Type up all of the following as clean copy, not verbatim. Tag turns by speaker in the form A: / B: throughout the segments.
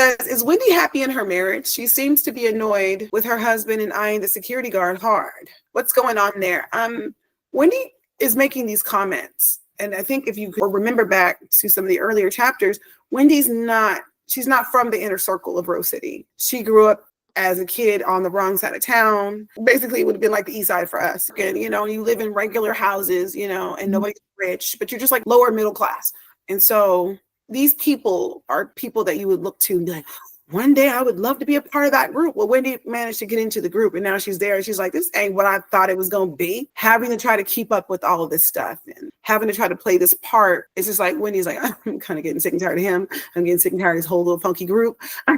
A: says, is Wendy happy in her marriage? She seems to be annoyed with her husband and eyeing the security guard hard. What's going on there? Wendy is making these comments. And I think if you remember back to some of the earlier chapters, she's not from the inner circle of Rose City. She grew up as a kid on the wrong side of town. Basically, it would have been like the east side for us. And, you live in regular houses, and nobody's rich, but you're just like lower middle class. And so these people are people that you would look to and be like, one day I would love to be a part of that group. Well, Wendy managed to get into the group and now she's there. And she's like, this ain't what I thought it was going to be. Having to try to keep up with all of this stuff and having to try to play this part. It's just like, Wendy's like, I'm kind of getting sick and tired of him. I'm getting sick and tired of this whole little funky group. I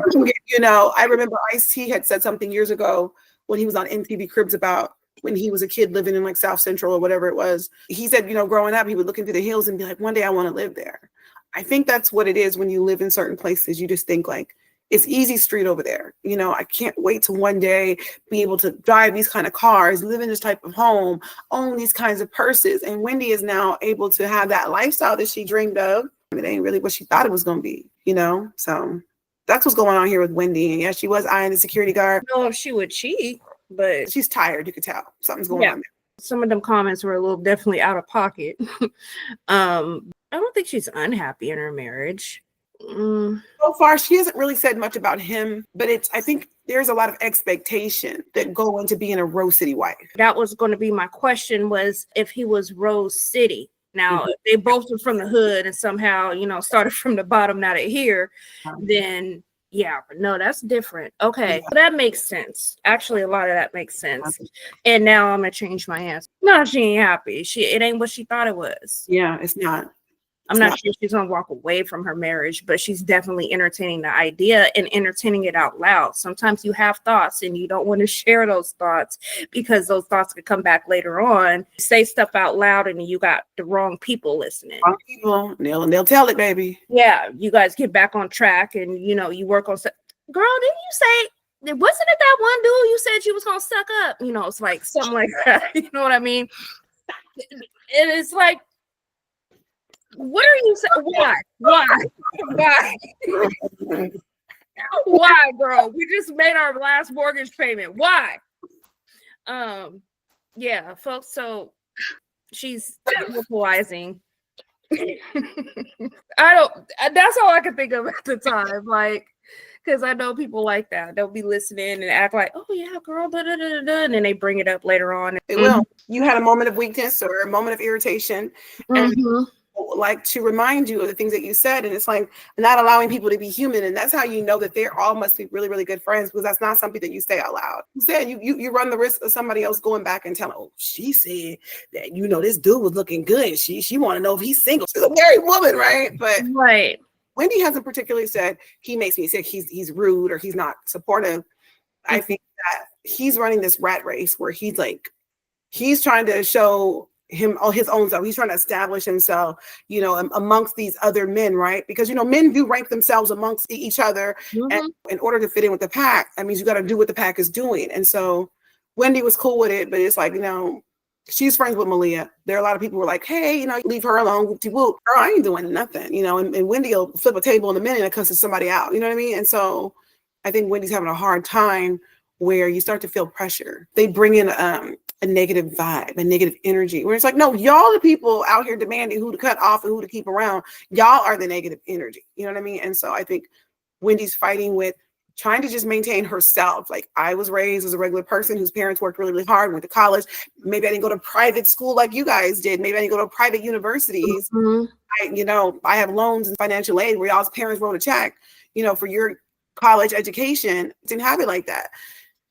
A: remember Ice-T had said something years ago when he was on MTV Cribs about when he was a kid living in like South Central or whatever it was. He said, growing up, he would look into the hills and be like, one day I want to live there. I think that's what it is when you live in certain places. You just think like, it's easy street over there. I can't wait to one day be able to drive these kind of cars, live in this type of home, own these kinds of purses. And Wendy is now able to have that lifestyle that she dreamed of. It ain't really what she thought it was going to be, So that's what's going on here with Wendy. And yeah, she was eyeing the security guard.
B: I don't know if she would cheat, but
A: she's tired. You could tell something's going on there.
B: Some of them comments were a little definitely out of pocket. I don't think she's unhappy in her marriage.
A: So far, she hasn't really said much about him, but I think there's a lot of expectation that go into being a Rose City wife.
B: That was going to be my question, was if he was Rose City. Now, if they both were from the hood and somehow, started from the bottom, now they're here, then yeah, but no, that's different. Okay, that makes sense. Actually, a lot of that makes sense. And now I'm going to change my answer. No, she ain't happy. It ain't what she thought it was.
A: Yeah, it's not.
B: I'm not sure she's going to walk away from her marriage, but she's definitely entertaining the idea and entertaining it out loud. Sometimes you have thoughts and you don't want to share those thoughts because those thoughts could come back later on. You say stuff out loud and you got the wrong people listening.
A: Wrong people, they'll tell it, baby.
B: Yeah, you guys get back on track and, you work on stuff. Girl, didn't you say, wasn't it that one dude you said you was going to suck up? It's like something like that. You know what I mean? And it's like, what are you saying? Why, girl? We just made our last mortgage payment. Why? Yeah, folks. So she's vocalizing. That's all I could think of at the time. Like, because I know people like that. They'll be listening and act like, oh yeah, girl, da, da, da, da, and then they bring it up later on.
A: It will. You had a moment of weakness or a moment of irritation. And like to remind you of the things that you said, and it's like not allowing people to be human, and that's how you know that they're all must be really, really good friends, because that's not something that you say out loud. You said you run the risk of somebody else going back and telling, oh, she said that this dude was looking good. She want to know if he's single. She's a married woman, right? But
B: right.
A: Wendy hasn't particularly said he makes me sick, he's rude, or he's not supportive. I think that he's running this rat race where he's trying to show his own self. He's trying to establish himself, amongst these other men, right? Because, men do rank themselves amongst each other. And in order to fit in with the pack, that means you got to do what the pack is doing. And so Wendy was cool with it, but it's like, she's friends with Malia. There are a lot of people who are like, hey, leave her alone. Whoop-de-whoop. Girl, I ain't doing nothing, and Wendy will flip a table in a minute and cusses somebody out. You know what I mean? And so I think Wendy's having a hard time where you start to feel pressure. They bring in a negative vibe, a negative energy, where it's like, no, y'all the people out here demanding who to cut off and who to keep around. Y'all are the negative energy. You know what I mean? And so I think Wendy's fighting with trying to just maintain herself. Like, I was raised as a regular person whose parents worked really, really hard, went to college. Maybe I didn't go to private school like you guys did. Maybe I didn't go to private universities. I have loans and financial aid where y'all's parents wrote a check, for your college education. Didn't have it like that.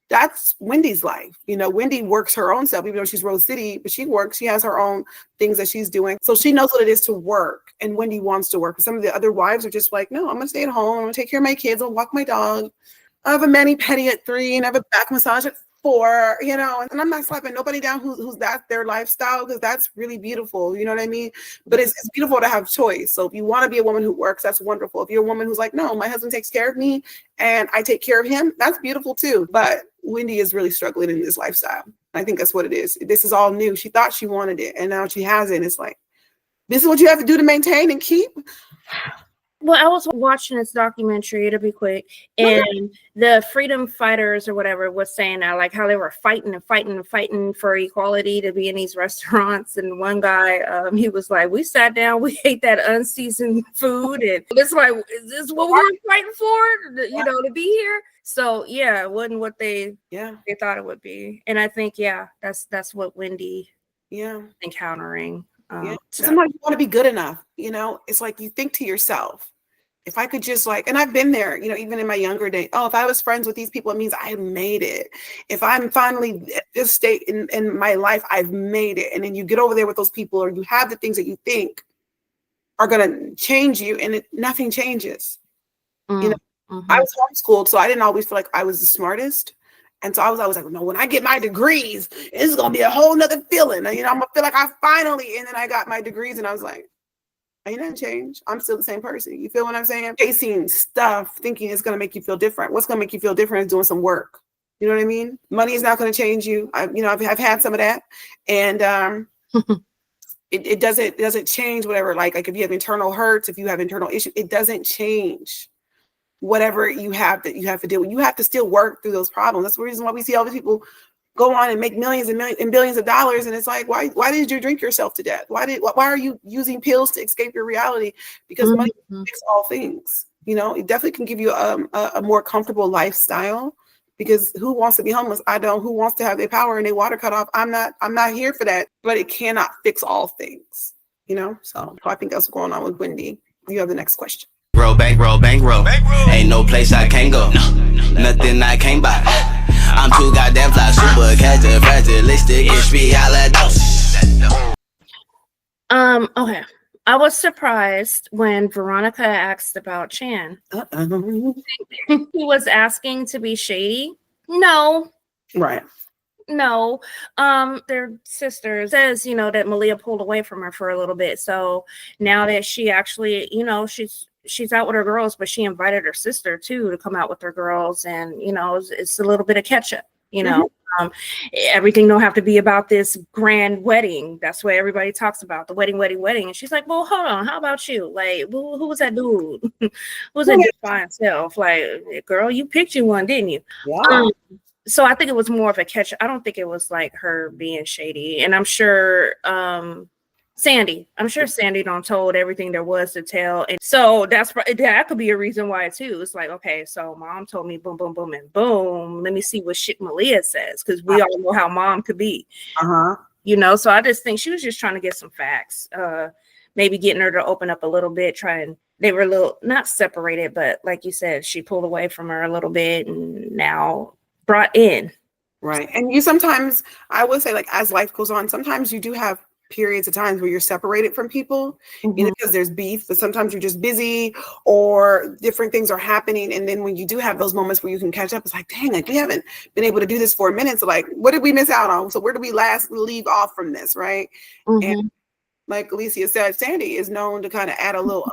A: That's Wendy's life. Wendy works her own self, even though she's Rose City, but she works. She has her own things that she's doing. So she knows what it is to work. And Wendy wants to work. But some of the other wives are just like, no, I'm going to stay at home. I'm going to take care of my kids. I'll walk my dog. I have a mani-pedi at 3 and I have a back massage at 4, and I'm not slapping nobody down who's that's their lifestyle, because that's really beautiful. You know what I mean? But it's beautiful to have choice. So if you want to be a woman who works, that's wonderful. If you're a woman who's like, no, my husband takes care of me and I take care of him, that's beautiful too. But Wendy is really struggling in this lifestyle. I think that's what it is. This is all new. She thought she wanted it and now she has it. It's like, this is what you have to do to maintain and keep.
B: Well, I was watching this documentary, to be quick, and the freedom fighters or whatever was saying that, like, how they were fighting and fighting and fighting for equality to be in these restaurants. And one guy, he was like, we sat down, we ate that unseasoned food, and it's like, is this what we were fighting for? You know, to be here? So yeah, it wasn't what they thought it would be. And I think, that's what Wendy encountering.
A: Sometimes you want to be good enough, you know. It's like you think to yourself, if I could just like, and I've been there, you know, even in my younger days. Oh, if I was friends with these people, it means I made it. If I'm finally at this state in my life, I've made it. And then you get over there with those people, or you have the things that you think are going to change you, and nothing changes. You know, I was homeschooled, so I didn't always feel like I was the smartest. And so I was always like, no, when I get my degrees, it's going to be a whole nother feeling. You know, I'm going to feel like I finally, and then I got my degrees and I was like, ain't nothing changed. I'm still the same person. You feel what I'm saying? Chasing stuff, thinking it's going to make you feel different. What's going to make you feel different is doing some work. You know what I mean? Money is not going to change you. I've had some of that. And it doesn't change whatever, like if you have internal hurts, if you have internal issues, it doesn't change whatever you have that you have to deal with. You have to still work through those problems. That's the reason why we see all these people go on and make millions and billions of dollars. And it's like, why did you drink yourself to death? Why are you using pills to escape your reality? Because money can fix all things. You know, it definitely can give you a more comfortable lifestyle, because who wants to be homeless? I don't. Who wants to have their power and their water cut off? I'm not here for that, but it cannot fix all things, you know? So I think that's what's going on with Wendy. You have the next question.
C: Bankroll. Ain't no place I can't go. Nothing I can't buy. I'm too goddamn fly, super casual, fragilistic, it's reality.
B: Okay. I was surprised when Veronica asked about Chan. He was asking to be shady. No.
A: Right.
B: No. Their sister says, you know, that Malia pulled away from her for a little bit. So now that she actually, you know, she's out with her girls, but she invited her sister too to come out with her girls, and you know, it's a little bit of catch up, you know. Everything don't have to be about this grand wedding. That's what everybody talks about, the wedding. And she's like, well, hold on, how about you? Like, who was that dude? Who was that dude by himself? Like, girl, you picked you one, didn't you?
A: Yeah.
B: So I think it was more of a catch. I don't think it was like her being shady. And I'm sure Sandy done told everything there was to tell. And so that could be a reason why too. It's like, okay, so mom told me boom, boom, boom, and boom. Let me see what shit Malia says, because we all know how mom could be. You know, so I just think she was just trying to get some facts. Maybe getting her to open up a little bit, they were a little not separated, but like you said, she pulled away from her a little bit and now brought in.
A: Right. And you sometimes, I would say, like, as life goes on, sometimes you do have periods of times where you're separated from people, you know, because there's beef, but sometimes you're just busy or different things are happening. And then when you do have those moments where you can catch up, it's like, dang, like we haven't been able to do this for a minute. So like, what did we miss out on? So where do we leave off from this? Right. And like Alicia said, Sandy is known to kind of add a little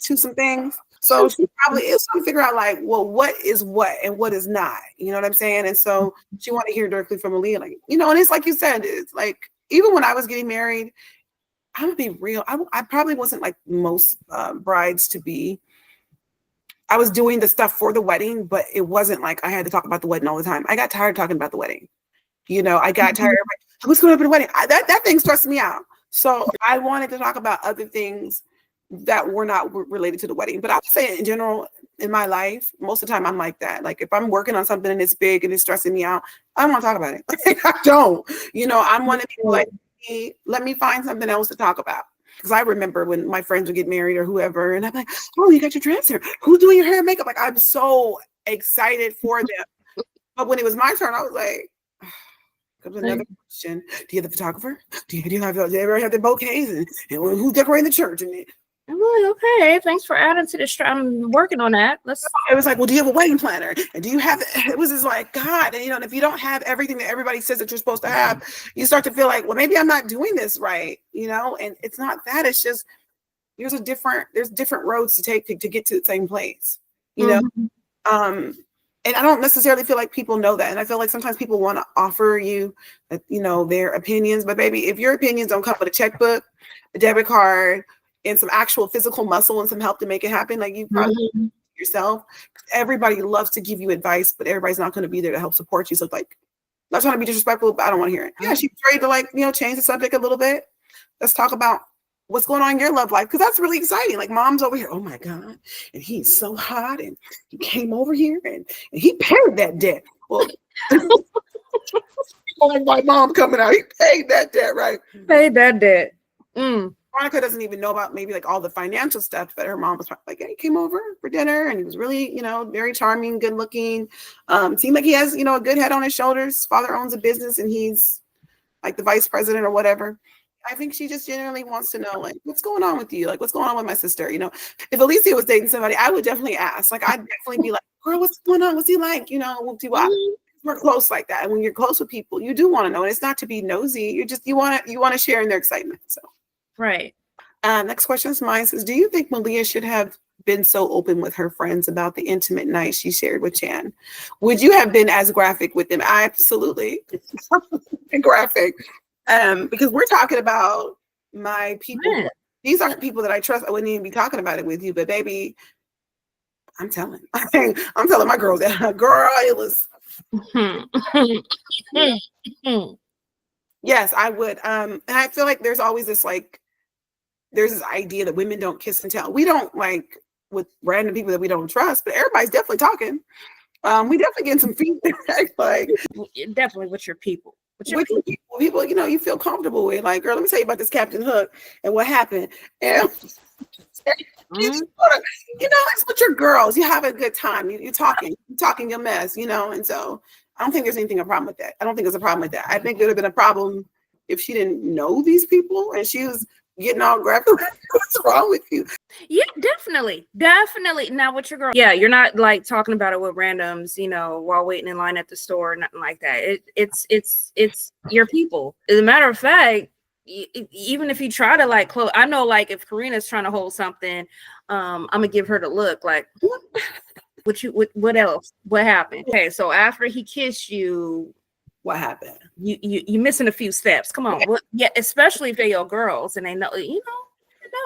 A: to some things. So she probably is trying to figure out, like, well, what is what and what is not, you know what I'm saying? And so she wanted to hear directly from Malia, like, you know, and it's like you said, it's like, even when I was getting married, I'm gonna be real, I probably wasn't like most brides to be. I was doing the stuff for the wedding, but it wasn't like I had to talk about the wedding all the time. I got tired of talking about the wedding. You know, I got tired of, like, who's going to the wedding? That thing stressed me out. So I wanted to talk about other things that were not related to the wedding. But I would say in general, in my life, most of the time I'm like that. Like if I'm working on something and it's big and it's stressing me out, I don't want to talk about it. Like, I don't, you know, I'm one of people like, hey, let me find something else to talk about. Because I remember when my friends would get married or whoever, and I'm like, oh, you got your dress here. Who's doing your hair and makeup? Like, I'm so excited for them. But when it was my turn, I was like, comes another question. Do you have the photographer? Do you ever have the bouquets? And who's decorating the church? And
B: I'm like, okay, thanks for adding to this. I'm working on that.
A: It was like, well, do you have a wedding planner? And do you have, it was just like, God, and you know, and if you don't have everything that everybody says that you're supposed to have, you start to feel like, well, maybe I'm not doing this right, you know? And it's not that, it's just, there's different roads to take to get to the same place, you know? And I don't necessarily feel like people know that. And I feel like sometimes people want to offer you, you know, their opinions, but baby, if your opinions don't come with a checkbook, a debit card, and some actual physical muscle and some help to make it happen, like you probably yourself. Everybody loves to give you advice, but everybody's not going to be there to help support you. So like, not trying to be disrespectful, but I don't want to hear it. Yeah, she's ready to like, change the subject a little bit. Let's talk about what's going on in your love life, because that's really exciting. Like mom's over here, oh my God, and he's so hot, and he came over here and he paid that debt. Well, my mom coming out, he paid that debt, right?
B: Paid that debt.
A: Monica doesn't even know about maybe like all the financial stuff, but her mom was like, yeah, he came over for dinner and he was really, very charming, good looking. Seemed like he has, a good head on his shoulders. Father owns a business and he's like the vice president or whatever. I think she just genuinely wants to know, like, what's going on with you? Like, what's going on with my sister? If Alicia was dating somebody, I would definitely ask. Like, I'd definitely be like, girl, what's going on? What's he like? We're close like that. And when you're close with people, you do want to know. And it's not to be nosy. You want to share in their excitement. So,
B: right.
A: Next question is mine. Says, do you think Malia should have been so open with her friends about the intimate night she shared with Chan? Would you have been as graphic with them? Absolutely. Graphic. Because we're talking about my people.
B: Man.
A: These aren't people that I trust. I wouldn't even be talking about it with you, but baby, I'm telling my girls that girl, it was. Yes, I would. And I feel like there's always this there's this idea that women don't kiss and tell. We don't like with random people that we don't trust, but everybody's definitely talking. We definitely getting some feedback, like
B: definitely with your people.
A: With people, you feel comfortable with. Like, girl, let me tell you about this Captain Hook and what happened. And it's with your girls. You have a good time. You're talking your mess, and so I don't think there's anything a problem with that. I don't think there's a problem with that. I think there would have been a problem if she didn't know these people and she was getting all graphic. What's wrong with you?
B: Yeah, definitely. Not with your girl. Yeah, you're not like talking about it with randoms, while waiting in line at the store or nothing like that. It's your people. As a matter of fact, even if you try to like close, I know like if Karina's trying to hold something, I'm gonna give her the look like, what else? What happened? Okay, so after he kissed you,
A: what happened?
B: You missing a few steps. Come on. Yeah, especially if they're your girls and they know,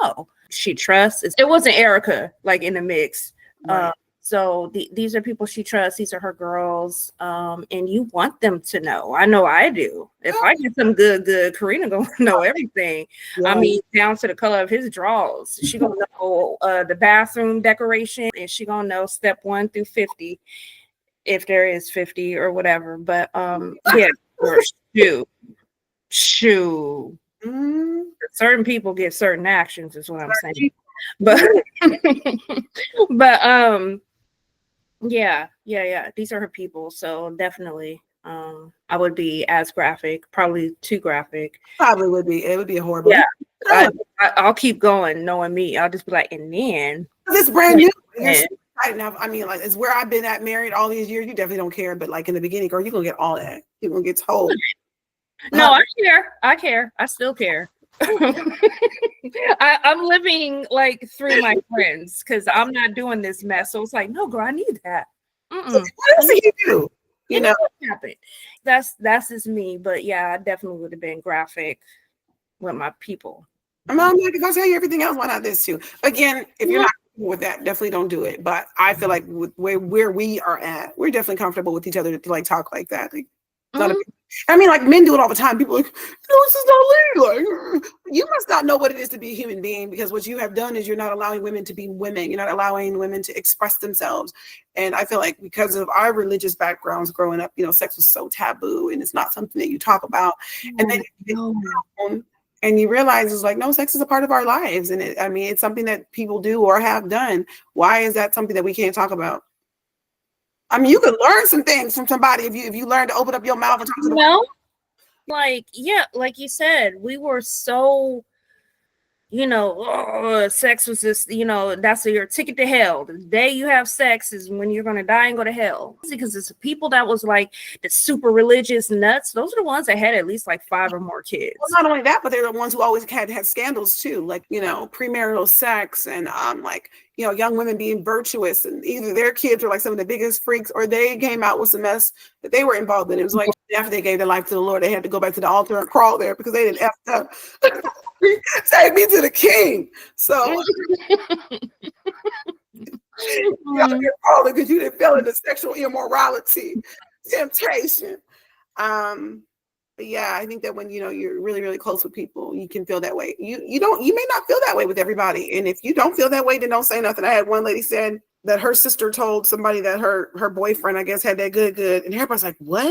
B: no. She trusts. It wasn't Erica like in the mix. Right. So these are people she trusts. These are her girls. And you want them to know. I know I do. If I get some good, Karina gonna know everything. Yeah. I mean, down to the color of his drawers. She gonna know the bathroom decoration, and she gonna know step 1 through 50. If there is 50 or whatever, but yeah, shoo. Certain people get certain actions, is what I'm saying. But yeah. These are her people, so definitely, I would be as graphic, probably too graphic.
A: Probably would be. It would be horrible.
B: Yeah, I'll keep going, knowing me. I'll just be like, and then
A: this brand new. Now, I mean, like, it's where I've been at married all these years. You definitely don't care, but like in the beginning, girl, you're gonna get all that. You're gonna get told.
B: No, I care. I still care. I'm living like through my friends because I'm not doing this mess. So it's like, no, girl, I need that.
A: What else do you do?
B: Happen. That's just me. But yeah, I definitely would have been graphic with my people.
A: I'm like, if I tell you everything else, why not this too? Again, if you're not with that, definitely don't do it. But I feel like with where we are at, we're definitely comfortable with each other to like talk like that. Like, I mean, like men do it all the time. People are like, no, this is not legal. Like, you must not know what it is to be a human being, because what you have done is you're not allowing women to be women. You're not allowing women to express themselves. And I feel like because of our religious backgrounds growing up, sex was so taboo and it's not something that you talk about. And then and you realize it's like, no, sex is a part of our lives. And it's something that people do or have done. Why is that something that we can't talk about? I mean, you could learn some things from somebody if you learn to open up your mouth and talk to them.
B: Like you said, we were so, sex was just, that's your ticket to hell. The day you have sex is when you're going to die and go to hell. Because it's people that was like the super religious nuts. Those are the ones that had at least like 5 or more kids.
A: Well, not only that, but they're the ones who always had scandals too. Like, premarital sex and young women being virtuous, and either their kids were like some of the biggest freaks or they came out with some mess that they were involved in. It was like after they gave their life to the Lord, they had to go back to the altar and crawl there because they didn't F up. Take me to the king. So you're calling because you didn't feel into sexual immorality, temptation. But yeah, I think that when you're really, really close with people, you can feel that way. You may not feel that way with everybody. And if you don't feel that way, then don't say nothing. I had one lady said that her sister told somebody that her boyfriend, I guess, had that good. And everybody's like, what?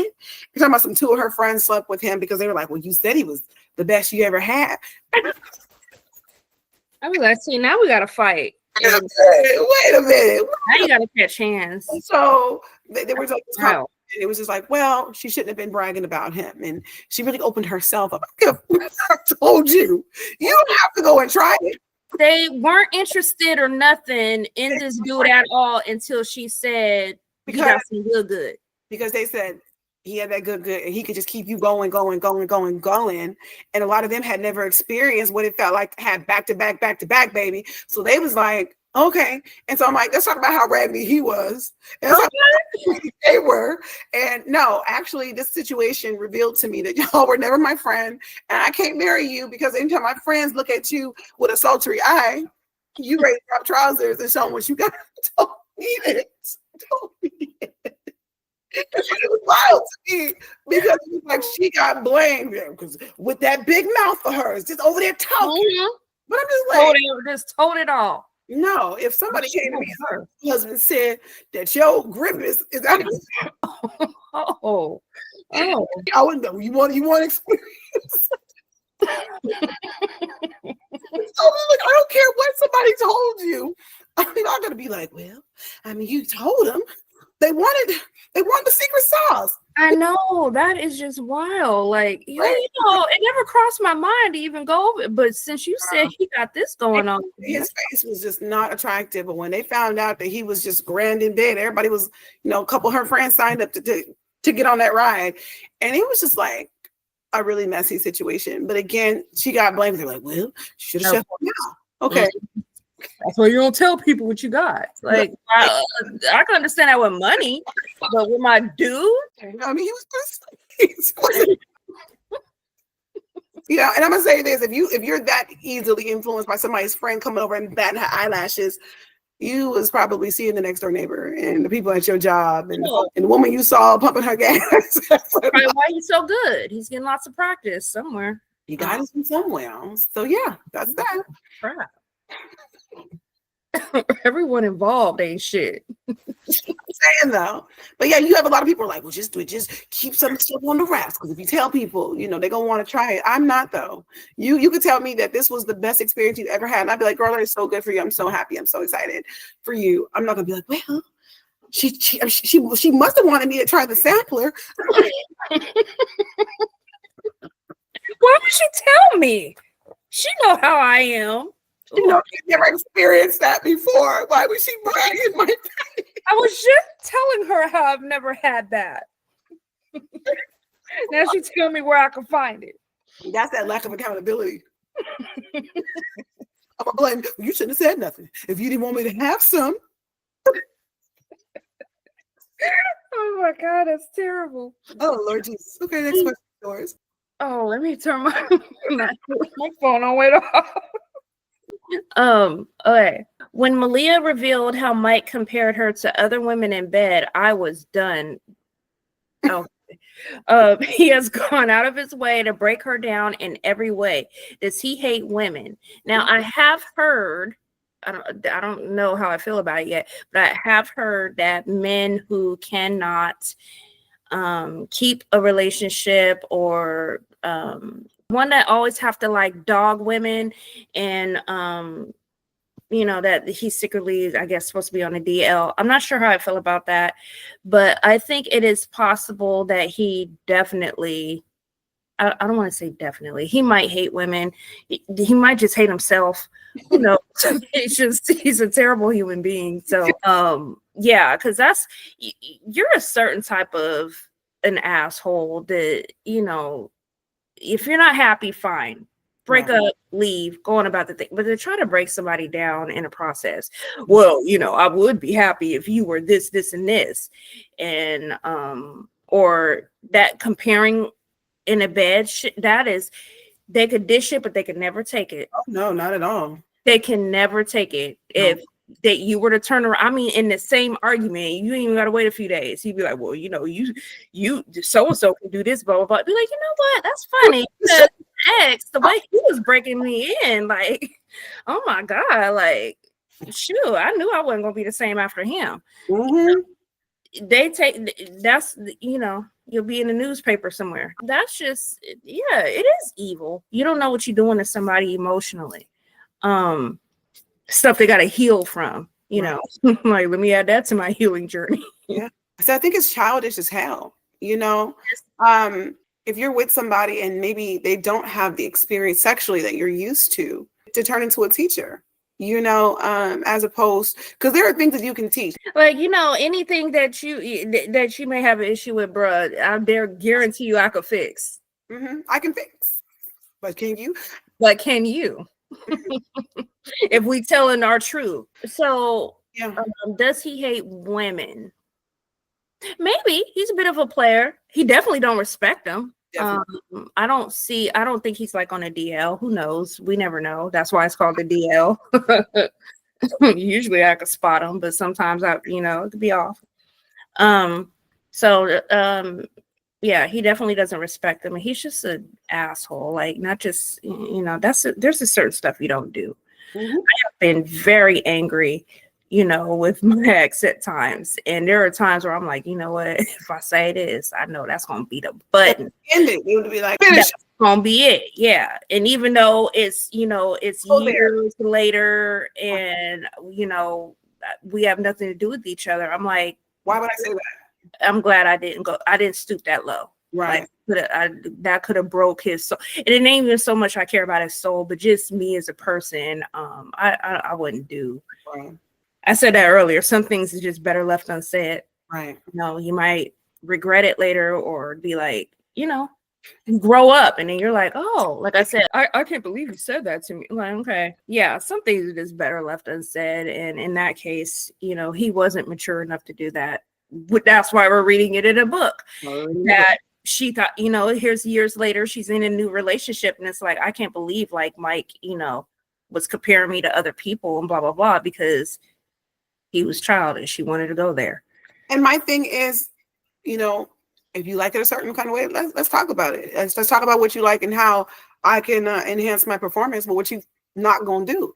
A: You're talking about two of her friends slept with him because they were like, well, you said he was the best you ever had.
B: I was like, see, now we got to fight.
A: Wait a minute.
B: Now you got to catch hands.
A: So they were like, and it was just like, well, she shouldn't have been bragging about him. And she really opened herself up. I told you, you don't have to go and try it.
B: They weren't interested or nothing in this dude at all until she said, he got some good.
A: Because they said he had that good, and he could just keep you going. And a lot of them had never experienced what it felt like to have back to back, baby. So they was like, okay. And so I'm like, let's talk about how raggedy he was. And that's how they were. And no, actually, this situation revealed to me that y'all were never my friend. And I can't marry you because anytime my friends look at you with a sultry eye, you ready to drop trousers and show them what you got. Don't need it. It was wild to me because it was like she got blamed because with that big mouth of hers, just over there talking. Mm-hmm. But I'm just like,
B: told it all.
A: No, if somebody came to me and her husband said that your grip is out of I wouldn't know. You want experience. So like, I don't care what somebody told you. I'm not gonna be like, well, I mean, you told them. They wanted the secret sauce.
B: I know, that is just wild. Like, it never crossed my mind to even go over it. But since you said he got this going on,
A: his face was just not attractive. But when they found out that he was just grand in bed, everybody was, a couple of her friends signed up to get on that ride, and it was just like a really messy situation. But again, she got blamed. They're like, well, should have shut up now. Okay. Mm-hmm.
B: That's why you don't tell people what you got. Like, I can understand that with money, but with my dude,
A: I mean, he was and I'm gonna say this: if you're that easily influenced by somebody's friend coming over and batting her eyelashes, you was probably seeing the next door neighbor and the people at your job and the woman you saw pumping her gas.
B: Probably why he's so good. He's getting lots of practice somewhere.
A: He got it from somewhere. So yeah, that's that.
B: Crap. Everyone involved ain't shit.
A: I'm saying though, but yeah, you have a lot of people like, well, just keep some stuff on the wraps because if you tell people, they're gonna want to try it. I'm not though. You could tell me that this was the best experience you've ever had, and I'd be like, girl, that is so good for you. I'm so happy. I'm so excited for you. I'm not gonna be like, well, she must have wanted me to try the sampler.
B: Why would she tell me? She know how I am.
A: She's never experienced that before. Why would she brag in my face?
B: I was just telling her how I've never had that. Now she's telling me where I can find it.
A: That's that lack of accountability. I'm gonna blame you. You shouldn't have said nothing. If you didn't want me to have some.
B: Oh my God, that's terrible.
A: Oh Lord Jesus. Okay, next question yours.
B: Oh, let me turn my phone on way off. Okay. When Malia revealed how Mike compared her to other women in bed, I was done. He has gone out of his way to break her down in every way. Does he hate women? Now, I have heard, I don't know how I feel about it yet, but I have heard that men who cannot keep a relationship or one that always have to like dog women and that he's secretly, I guess, supposed to be on a DL. I'm not sure how I feel about that, but I think it is possible that he definitely, I don't want to say definitely, he might hate women. He might just hate himself. He's a terrible human being. So yeah, because you're a certain type of an asshole that, if you're not happy, fine. Break up, leave, go on about the thing. But they're trying to break somebody down in a process. Well, I would be happy if you were this, this, and this. And or that comparing in a bed, that is They could dish it, but they could never take it.
A: Oh, no, not at all.
B: They can never take it.
A: No.
B: If that you were to turn around, I mean, in the same argument, you ain't even got to wait a few days. He'd be like, well, you know, you so and so can do this, blah blah blah. Be like, you know what? That's funny. Because ex, the way he was breaking me in, like, oh my god, like, shoot, I knew I wasn't gonna be the same after him.
A: Mm-hmm.
B: They take that's, you know, you'll be in the newspaper somewhere. That's just, yeah, it is evil. You don't know what you're doing to somebody emotionally. Stuff they got to heal from, you know. Like, let me add that to my healing journey.
A: Yeah, so I think it's childish as hell, you know. If you're with somebody and maybe they don't have the experience sexually that you're used to turn into a teacher, you know, as opposed, because there are things that you can teach.
B: Like, you know, anything that you may have an issue with, bruh, I dare guarantee you I could fix.
A: I can fix, but can you?
B: But can you? If we telling our truth. So
A: Yeah.
B: Does he hate women? Maybe. He's a bit of a player. He definitely don't respect them. I don't think he's like on a DL. Who knows? We never know. That's why it's called the DL. Usually I could spot him, but sometimes it could be off. Yeah, he definitely doesn't respect them. He's just an asshole. Like, not just, you know, there's a certain stuff you don't do. I have been very angry, you know, with my ex at times. And there are times where I'm like, you know what, if I say this, I know that's gonna be the button.
A: You would be like, finish.
B: That's gonna be it. Yeah. And even though it's, you know, it's years later and, you know, we have nothing to do with each other, I'm like,
A: why would I say that?
B: I'm glad I didn't stoop that low.
A: Right.
B: Like, that could have broke his soul. And it ain't even so much I care about his soul, but just me as a person. I wouldn't do.
A: Right.
B: I said that earlier. Some things are just better left unsaid.
A: Right.
B: You know, you might regret it later or be like, you know, you grow up and then you're like, oh, like I said, I can't believe you said that to me. Like, okay. Yeah, some things are just better left unsaid. And in that case, you know, he wasn't mature enough to do that. That's why we're reading it in a book. That she thought, you know, here's years later, she's in a new relationship, and it's like, I can't believe like Mike, you know, was comparing me to other people and blah blah blah because he was childish. He wanted to go there.
A: And my thing is, you know, if you like it a certain kind of way, let's talk about it. Let's talk about what you like and how I can enhance my performance, but what you not gonna do.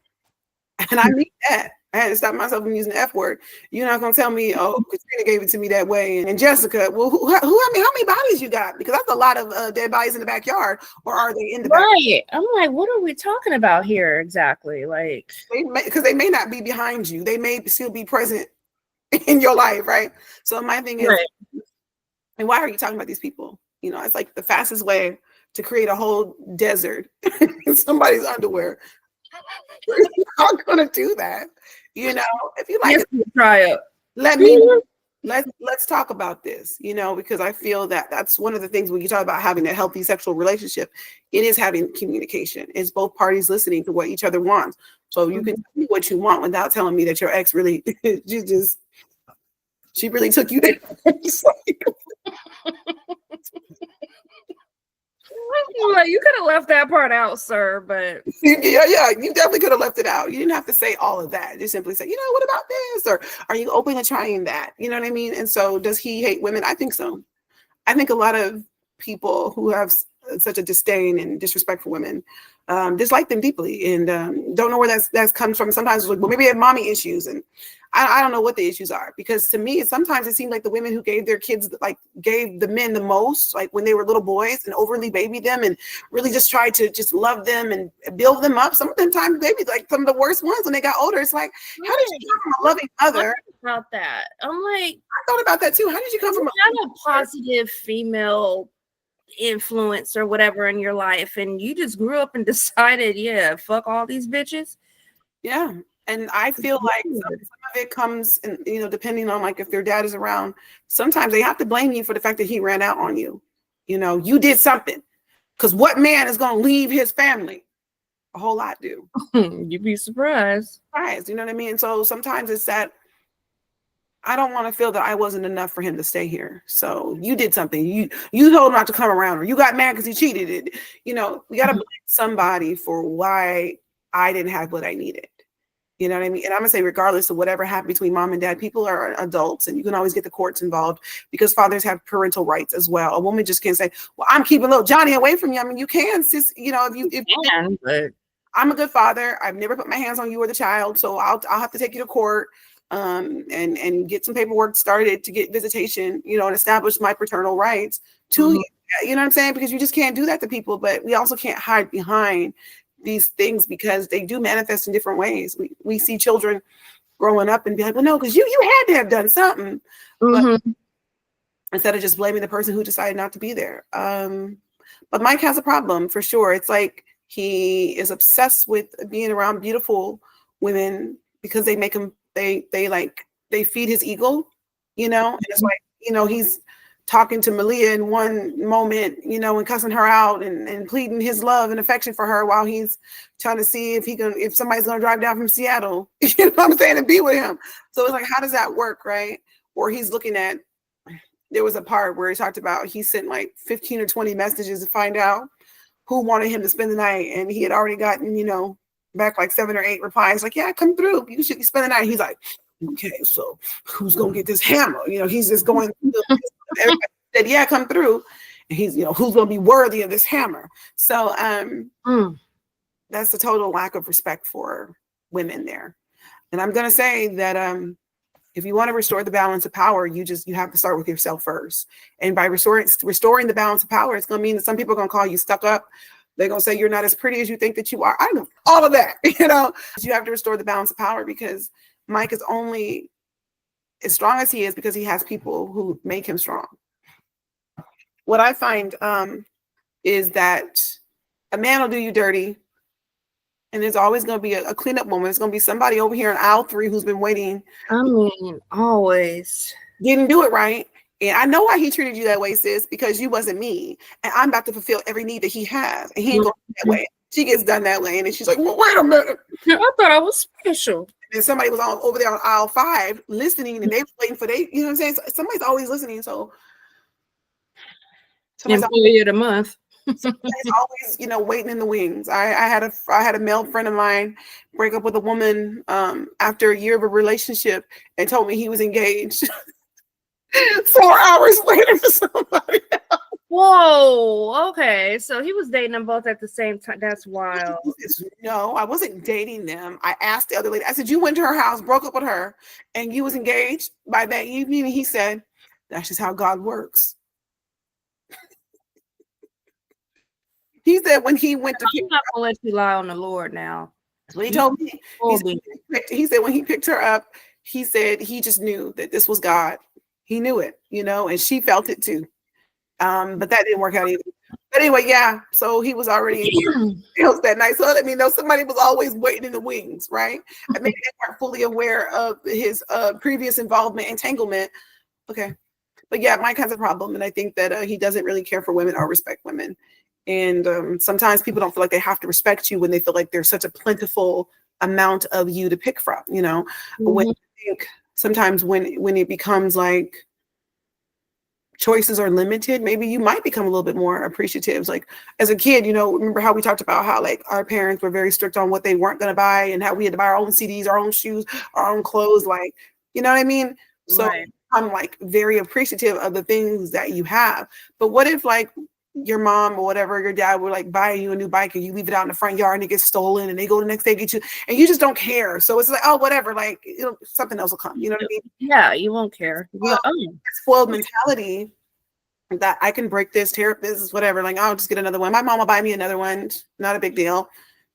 A: And I mean that. I had to stop myself from using the F word. You're not gonna tell me, oh, Christina gave it to me that way, and Jessica. Well, how many bodies you got? Because that's a lot of dead bodies in the backyard, or are they in the backyard?
B: Right? I'm like, what are we talking about here exactly? Like,
A: because they may not be behind you. They may still be present in your life, right? So my thing is, and why are you talking about these people? You know, it's like the fastest way to create a whole desert in somebody's underwear. We're not gonna do that. You know, if you like it,
B: try it.
A: Let's talk about this, you know, because I feel that that's one of the things when you talk about having a healthy sexual relationship, it is having communication. It's both parties listening to what each other wants. So you can tell me what you want without telling me that your ex really, she really took you there.
B: Like, you could have left that part out, sir, but
A: yeah, you definitely could have left it out. You didn't have to say all of that. Just simply say, you know, what about this? Or are you open to trying that? You know what I mean? And so does he hate women? I think so. I think a lot of people who have such a disdain and disrespect for women dislike them deeply and don't know where that's comes from. Sometimes it's like, well, maybe they have mommy issues, and I don't know what the issues are, because to me, sometimes it seemed like the women who gave their kids, like gave the men the most, like when they were little boys, and overly babied them and really just tried to just love them and build them up. Some of them times babies, like some of the worst ones when they got older. It's like, how did you come from a loving mother?
B: About that, I'm like,
A: I thought about that too. How did you come from
B: a positive female influence or whatever in your life, and you just grew up and decided, yeah, fuck all these bitches?
A: Yeah. And I feel like some of it comes, and you know, depending on like if their dad is around, sometimes they have to blame you for the fact that he ran out on you. You know, you did something, because what man is going to leave his family? A whole lot do.
B: You'd be surprised.
A: You know what I mean? So sometimes it's that I don't want to feel that I wasn't enough for him to stay here. So you did something. You told him not to come around, or you got mad because he cheated. We got to blame somebody for why I didn't have what I needed. You know what I mean? And I'm gonna say, regardless of whatever happened between mom and dad, people are adults, and you can always get the courts involved because fathers have parental rights as well. A woman just can't say, "Well, I'm keeping little Johnny away from you." I mean, you can, sis. But I'm a good father. I've never put my hands on you or the child, so I'll have to take you to court. And get some paperwork started to get visitation, and establish my paternal rights to you. You know what I'm saying? Because you just can't do that to people. But we also can't hide behind these things because they do manifest in different ways. We see children growing up and be like, well, no, because you had to have done something. But instead of just blaming the person who decided not to be there. But Mike has a problem for sure. It's like he is obsessed with being around beautiful women because they make him they feed his ego, and it's like, he's talking to Malia in one moment, and cussing her out and pleading his love and affection for her while he's trying to see if somebody's going to drive down from Seattle, you know what I'm saying, and be with him. So it's like, how does that work, right? Or he's looking at, there was a part where he talked about he sent like 15 or 20 messages to find out who wanted him to spend the night, and he had already gotten, back like 7 or 8 replies, like, yeah, come through. You should spend the night. He's like, okay, so who's gonna get this hammer? He's just going. Everybody said, yeah, come through. And he's, who's gonna be worthy of this hammer? So that's a total lack of respect for women there. And I'm gonna say that if you want to restore the balance of power, you have to start with yourself first. And by restoring the balance of power, it's gonna mean that some people are gonna call you stuck up. They're going to say you're not as pretty as you think that you are. I know all of that, You have to restore the balance of power because Mike is only as strong as he is because he has people who make him strong. What I find is that a man will do you dirty, and there's always going to be a cleanup woman. There's going to be somebody over here in aisle 3 who's been waiting.
B: I mean, always.
A: Didn't do it right. And I know why he treated you that way, sis, because you wasn't me. And I'm about to fulfill every need that he has. And he ain't going that way. She gets done that way. And then she's like, well, wait a minute.
B: I thought I was special.
A: And somebody was over there on aisle 5 listening, and they were waiting for you know what I'm saying? Somebody's always listening. So
B: Employee of the month.
A: somebody's always, waiting in the wings. I had a male friend of mine break up with a woman after a year of a relationship and told me he was engaged. 4 hours later to somebody else.
B: Whoa, okay. So he was dating them both at the same time. That's wild.
A: No, I wasn't dating them. I asked the other lady, I said, you went to her house, broke up with her, and you was engaged by that evening? And he said, that's just how God works. He said when he went to
B: I'm not gonna let you lie on the Lord now.
A: That's what he told me. He said when he picked her up, he said he just knew that this was God. He knew it, and she felt it too. But that didn't work out either. But anyway, yeah. So he was already that night. So let me know somebody was always waiting in the wings, right? I mean, they weren't fully aware of his previous involvement, entanglement. Okay. But yeah, Mike has a problem. And I think that he doesn't really care for women or respect women. And sometimes people don't feel like they have to respect you when they feel like there's such a plentiful amount of you to pick from, When I think sometimes when it becomes like choices are limited, maybe you might become a little bit more appreciative. Like as a kid, remember how we talked about how like our parents were very strict on what they weren't going to buy and how we had to buy our own CDs, our own shoes, our own clothes, like, you know what I mean? So
B: right.
A: I'm like very appreciative of the things that you have. But what if like your mom or whatever, your dad would like buy you a new bike and you leave it out in the front yard and it gets stolen and they go the next day get you and you just don't care. So it's like, oh, whatever, like something else will come. You know what I mean?
B: Yeah, you won't care.
A: Well, spoiled mentality that I can break this, tear up this, whatever. Like I'll just get another one. My mom will buy me another one. Not a big deal.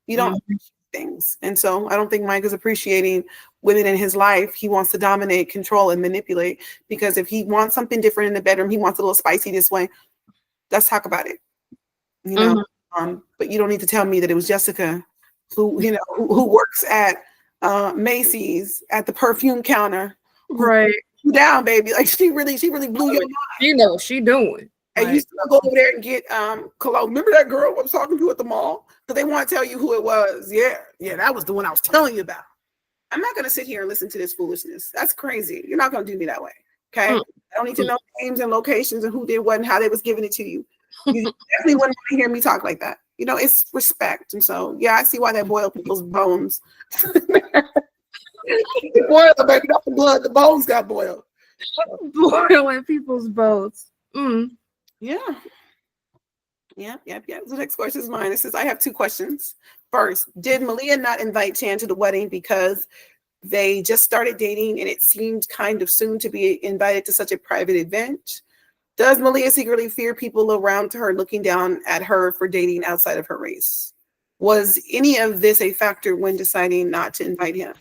A: You don't appreciate things. And so I don't think Mike is appreciating women in his life. He wants to dominate, control, and manipulate because if he wants something different in the bedroom, he wants a little spicy this way. Let's talk about it, but you don't need to tell me that it was Jessica who works at Macy's at the perfume counter.
B: Right.
A: You down, baby. Like she really blew your mind.
B: You know what she doing.
A: And
B: right.
A: You still go over there and get cologne. Remember that girl I was talking to at the mall? Because they want to tell you who it was. Yeah, that was the one I was telling you about. I'm not going to sit here and listen to this foolishness. That's crazy. You're not going to do me that way. Okay. I don't need to know names and locations and who did what and how they was giving it to you. You definitely wouldn't want to hear me talk like that. You know, it's respect. And so, yeah, I see why they boil people's bones. Boil the baby, not the blood. The bones got boiled.
B: Boiling people's bones.
A: Yeah. Yep. The next question is mine. It says, I have 2 questions. First, did Malia not invite Chan to the wedding because they just started dating and it seemed kind of soon to be invited to such a private event? Does Malia secretly fear people around her looking down at her for dating outside of her race? Was any of this a factor when deciding not to invite him?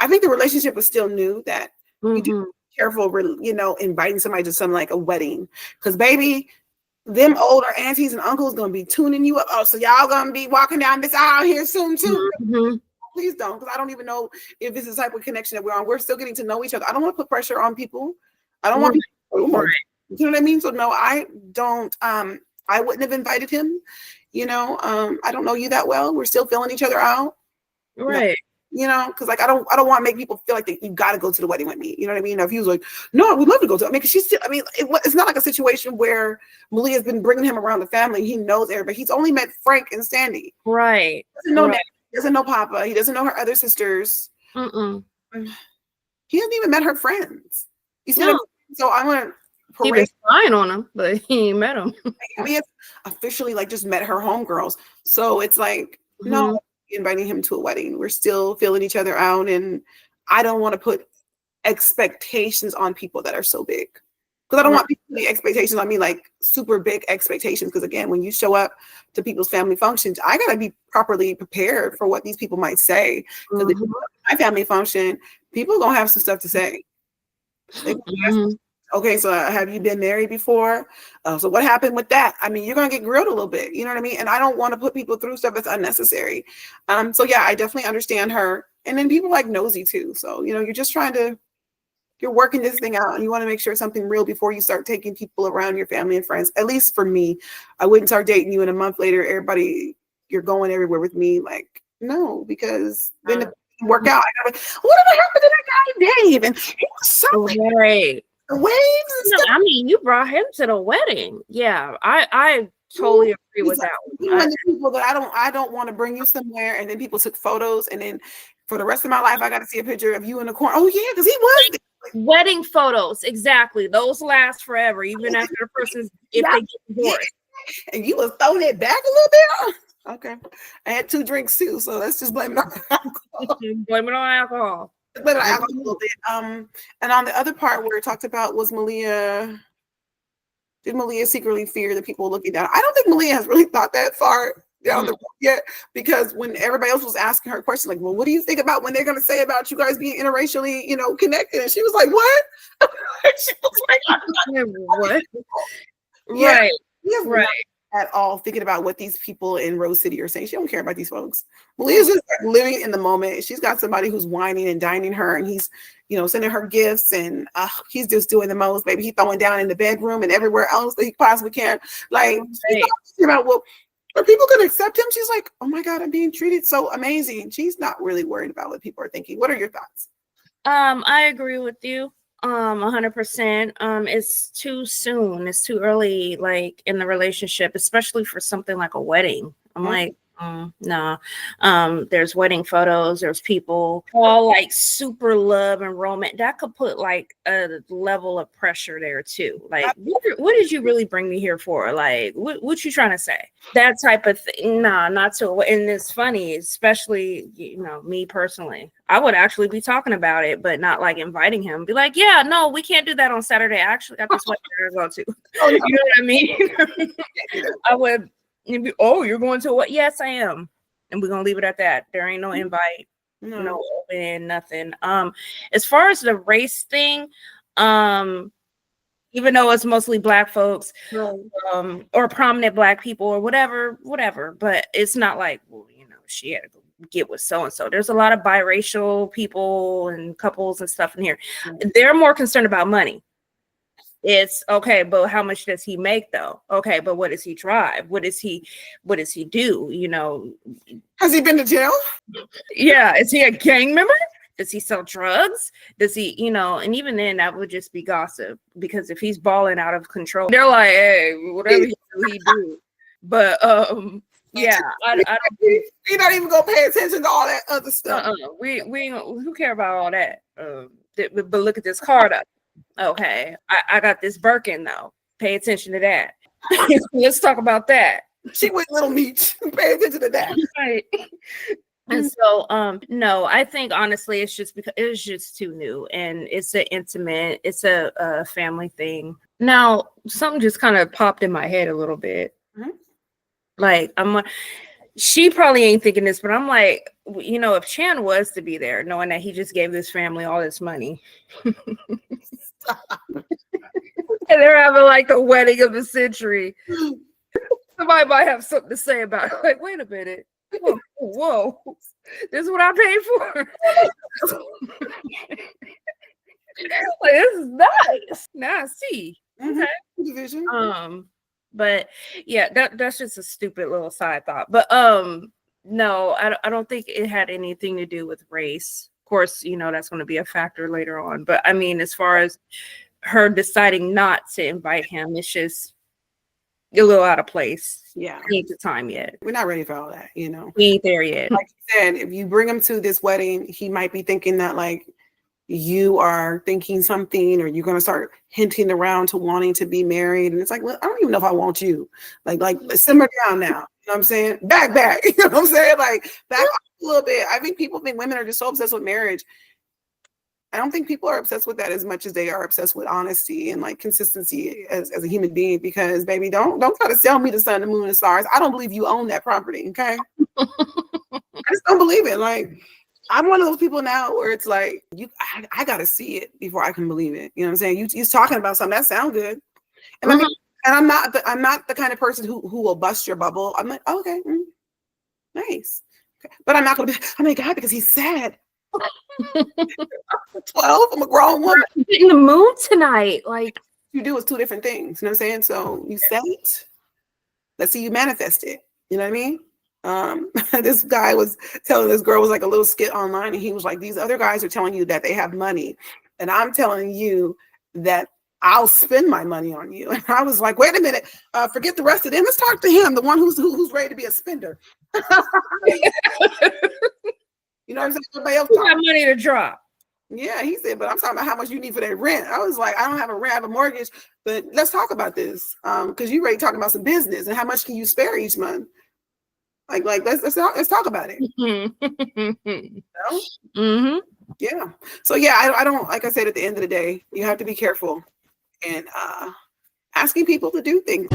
A: I think the relationship was still new, that you do be careful, you know, inviting somebody to something like a wedding. Because, baby, them older aunties and uncles going to be tuning you up. Oh, so y'all going to be walking down this aisle here soon, too? Please don't, because I don't even know if this is the type of connection that we're on. We're still getting to know each other. I don't want to put pressure on people. I don't want people, you know what I mean? So, no, I don't. I wouldn't have invited him. You know, I don't know you that well. We're still filling each other out.
B: Right.
A: You know, because like I don't want to make people feel like you got to go to the wedding with me. You know what I mean? Now, if he was like, no, I would love to go to it. I mean, because she's still, I mean, it's not like a situation where Malia's been bringing him around the family. He knows everybody. He's only met Frank and Sandy.
B: Right.
A: He doesn't know Nanny. He doesn't know Papa. He doesn't know her other sisters. He hasn't even met her friends. You see, so I'm gonna.
B: He been spying on him, but he ain't met him.
A: He has officially like just met her homegirls. So it's like, no, inviting him to a wedding. We're still filling each other out, and I don't want to put expectations on people that are so big, because I don't want people to put expectations on me, like super big expectations. Because again, when you show up to people's family functions, I gotta be properly prepared for what these people might say. Because if my family function, people are gonna have some stuff to say. Okay, so have you been married before? So what happened with that? I mean, you're going to get grilled a little bit, you know what I mean? And I don't want to put people through stuff that's unnecessary. So yeah, I definitely understand her. And then people like nosy too. So, you know, you're just you're working this thing out, and you want to make sure it's something real before you start taking people around your family and friends. At least for me, I wouldn't start dating you and a month later, you're going everywhere with me. Like, no, because then it doesn't work out. I gotta, whatever happened to that guy, Dave? And he was so
B: right.
A: Waves and stuff.
B: I mean, you brought him to the wedding. Yeah, I totally agree with that one.
A: One of the people that I don't want to bring you somewhere, and then people took photos, and then for the rest of my life, I got to see a picture of you in the corner. Oh yeah, because he was there.
B: Wedding photos, exactly. Those last forever, even after the person's if they get divorced.
A: And you was throwing it back a little bit. Okay, I had 2 drinks too, so let's just blame it on alcohol.
B: Blame it on alcohol.
A: But a little bit. And on the other part where it talked about was did Malia secretly fear the people looking down? I don't think Malia has really thought that far down the road yet, because when everybody else was asking her questions, like, well, what do you think about when they're going to say about you guys being interracially, you know, connected? And she was like, what? She was like,
B: what?
A: Yeah,
B: right.
A: At all thinking about what these people in Rose City are saying. She don't care about these folks. Malia's just like living in the moment. She's got somebody who's whining and dining her, and he's, you know, sending her gifts, and he's just doing the most, baby. He's throwing down in the bedroom and everywhere else that he possibly can. Like, she's talking about, well, are people going to accept him? She's like, oh my God, I'm being treated so amazing. She's not really worried about what people are thinking. What are your thoughts?
B: I agree with you. 100%. It's too soon. It's too early, like in the relationship, especially for something like a wedding. I'm like, no. There's wedding photos. There's people all like super love and romantic. That could put like a level of pressure there too. Like, what did you really bring me here for? Like, what you trying to say? That type of thing. Nah, not so. And it's funny, especially, you know, me personally. I would actually be talking about it, but not like inviting him. Be like, yeah, no, we can't do that on Saturday. I actually got this wedding to go to. You know what I mean? I would. Oh, you're going to what? Yes, I am. And we're gonna leave it at that. There ain't no invite, no open, nothing. As far as the race thing, even though it's mostly Black folks, or prominent Black people or whatever, but it's not like, well, you know, she had to go get with so and so. There's a lot of biracial people and couples and stuff in here. They're more concerned about money. It's okay, but how much does he make though? Okay, but what does he drive? What does he do? You know,
A: has he been to jail?
B: Yeah, is he a gang member? Does he sell drugs? Does he, and even then that would just be gossip, because if he's balling out of control, they're like, hey, whatever he do. But yeah, I don't.
A: You're not even gonna pay attention to all that other stuff.
B: We who care about all that? But look at this card up. Okay, I got this Birkin though. Pay attention to that. Let's talk about that.
A: She went little meat. Pay attention to that.
B: Right. And so, no, I think honestly, it's just because it's just too new, and it's it's a family thing. Now, something just kind of popped in my head a little bit.
A: Mm-hmm.
B: Like, she probably ain't thinking this, but I'm like, if Chan was to be there, knowing that he just gave this family all this money, and they're having like the wedding of the century, somebody might have something to say about it. Like, wait a minute. Whoa, this is what I paid for. Like, this is nice. Now I see.
A: Mm-hmm.
B: Okay.
A: Division.
B: But yeah, that's just a stupid little side thought. But no, I don't think it had anything to do with race. Of course, that's going to be a factor later on. But I mean, as far as her deciding not to invite him, it's just a little out of place.
A: Yeah.
B: Ain't the time yet.
A: We're not ready for all that,
B: We ain't there yet.
A: Like you said, if you bring him to this wedding, he might be thinking that like you are thinking something, or you're going to start hinting around to wanting to be married. And it's like, well, I don't even know if I want you. Like simmer down now. You know what I'm saying? Back. You know what I'm saying? Like back off a little bit. I think people think women are just so obsessed with marriage. I don't think people are obsessed with that as much as they are obsessed with honesty and like consistency as a human being. Because baby, don't try to sell me the sun, the moon, and stars. I don't believe you own that property. Okay. I just don't believe it. Like, I'm one of those people now where it's like, I gotta see it before I can believe it. You know what I'm saying? You're talking about something that sounds good. And I mean, and I'm not the kind of person who will bust your bubble. I'm like, okay, nice. Okay. But I'm not gonna be, oh my God, because he's sad. I'm 12, I'm a grown woman.
B: In the mood tonight, like
A: you do is two different things. You know what I'm saying? So you say it, let's see you manifest it. You know what I mean? This guy was telling this girl, was like a little skit online, and he was like, these other guys are telling you that they have money, and I'm telling you that I'll spend my money on you. And I was like, wait a minute, forget the rest of them. Let's talk to him, the one who's ready to be a spender. You know what I'm saying? Everybody else
B: got money to drop.
A: Yeah, he said, but I'm talking about how much you need for that rent. I was like, I don't have a rent, I have a mortgage, but let's talk about this. Because you already talking about some business and how much can you spare each month? Like let's talk about it. You know?
B: Mm-hmm.
A: Yeah. So yeah, I don't, like I said, at the end of the day, you have to be careful and asking people to do things.